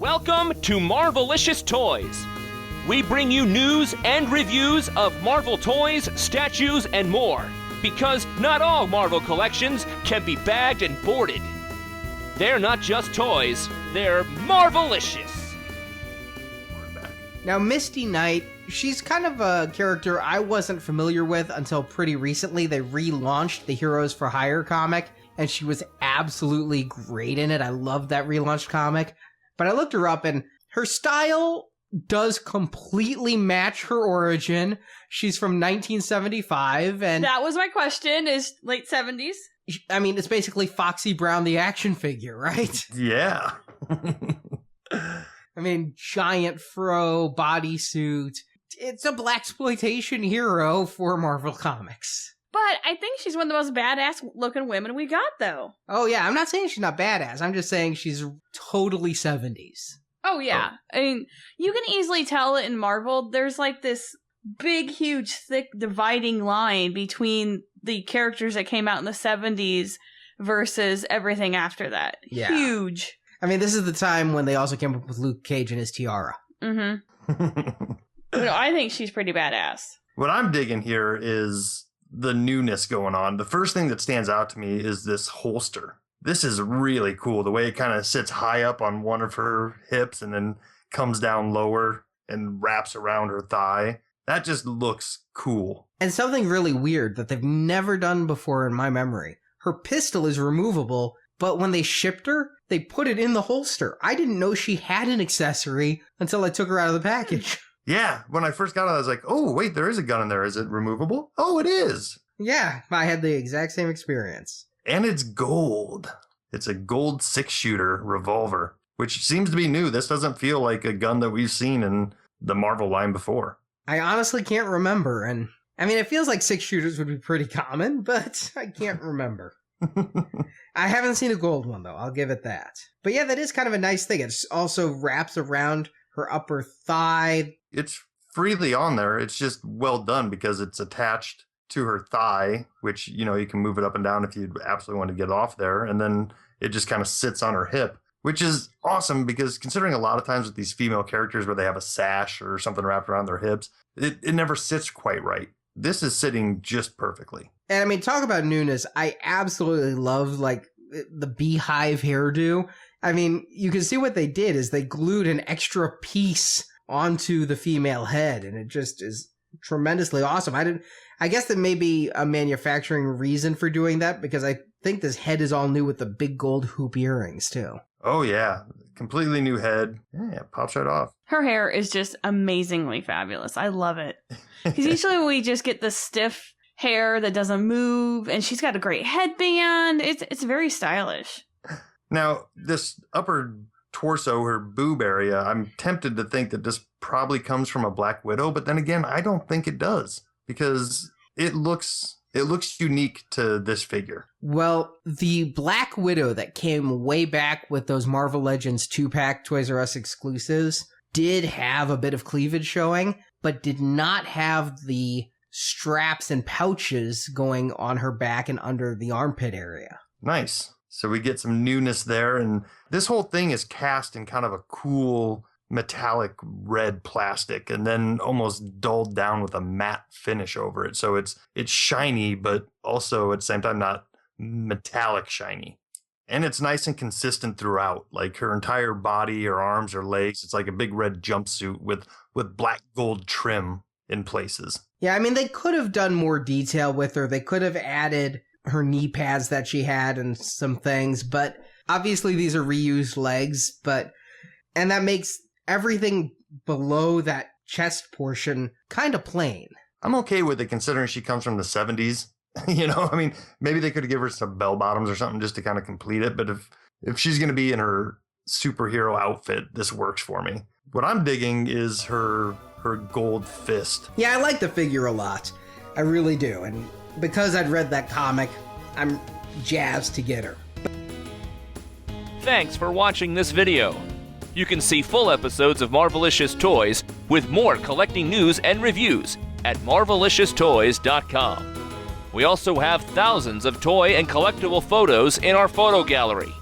Welcome to Marvelicious Toys. We bring you news and reviews of Marvel toys, statues, and more. Because not all Marvel collections can be bagged and boarded. They're not just toys, they're Marvelicious. Now, Misty Knight, she's kind of a character I wasn't familiar with until pretty recently. They relaunched the Heroes for Hire comic, and she was absolutely great in it. I loved that relaunched comic. But I looked her up, and her style does completely match her origin. She's from 1975, and that was my question, is late 70s? I mean, it's basically Foxy Brown the action figure, right? Yeah. I mean, giant fro, bodysuit. It's a blaxploitation hero for Marvel Comics. But I think she's one of the most badass looking women we got, though. Oh, yeah. I'm not saying she's not badass. I'm just saying she's totally 70s. Oh, yeah. Oh. I mean, you can easily tell in Marvel, there's like this big, huge, thick dividing line between the characters that came out in the 70s versus everything after that. Yeah. Huge. I mean, this is the time when they also came up with Luke Cage and his tiara. Mm-hmm. I think she's pretty badass. What I'm digging here is the newness going on. The first thing that stands out to me is this holster. This is really cool. The way it kind of sits high up on one of her hips and then comes down lower and wraps around her thigh. That just looks cool. And something really weird that they've never done before in my memory. Her pistol is removable, but when they shipped her, they put it in the holster. I didn't know she had an accessory until I took her out of the package. Yeah, when I first got it, I was like, oh, wait, there is a gun in there. Is it removable? Oh, it is. Yeah, I had the exact same experience. And it's gold. It's a gold 6-shooter revolver, which seems to be new. This doesn't feel like a gun that we've seen in the Marvel line before. I honestly can't remember. And I mean, it feels like 6-shooters would be pretty common, but I can't remember. I haven't seen a gold one, though. I'll give it that. But yeah, that is kind of a nice thing. It also wraps around her upper thigh. It's freely on there. It's just well done because it's attached to her thigh, which, you know, you can move it up and down if you absolutely want to get off there. And then it just kind of sits on her hip, which is awesome because considering a lot of times with these female characters where they have a sash or something wrapped around their hips, it never sits quite right. This is sitting just perfectly. And I mean, talk about newness. I absolutely love, like, the beehive hairdo. I mean, you can see what they did is they glued an extra piece onto the female head, and it just is tremendously awesome. I guess that may be a manufacturing reason for doing that, because I think this head is all new with the big gold hoop earrings, too. Oh, yeah. Completely new head. Yeah, it pops right off. Her hair is just amazingly fabulous. I love it. Because usually we just get the stiff hair that doesn't move, and she's got a great headband. It's very stylish. Now, this upper torso, her boob area, I'm tempted to think that this probably comes from a Black Widow, but then again, I don't think it does, because it looks unique to this figure. Well, the Black Widow that came way back with those Marvel Legends 2-pack Toys R Us exclusives did have a bit of cleavage showing, but did not have the straps and pouches going on her back and under the armpit area. Nice. So we get some newness there, and this whole thing is cast in kind of a cool metallic red plastic and then almost dulled down with a matte finish over it. So it's shiny, but also at the same time not metallic shiny. And it's nice and consistent throughout. Like her entire body, her arms, her legs, it's like a big red jumpsuit with black gold trim in places. Yeah, I mean, they could have done more detail with her. They could have added her knee pads that she had and some things, but obviously these are reused legs, and that makes everything below that chest portion kind of plain. I'm okay with it considering she comes from the 70s. You know, I mean, maybe they could give her some bell bottoms or something just to kind of complete it, but if she's going to be in her superhero outfit, this works for me. What I'm digging is her gold fist. Yeah, I like the figure a lot. I really do, and because I'd read that comic, I'm jazzed to get her. Thanks for watching this video. You can see full episodes of Marvelicious Toys with more collecting news and reviews at marvelicioustoys.com. We also have thousands of toy and collectible photos in our photo gallery.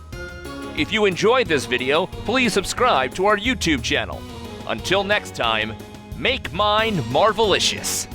If you enjoyed this video, please subscribe to our YouTube channel. Until next time, make mine Marvelicious.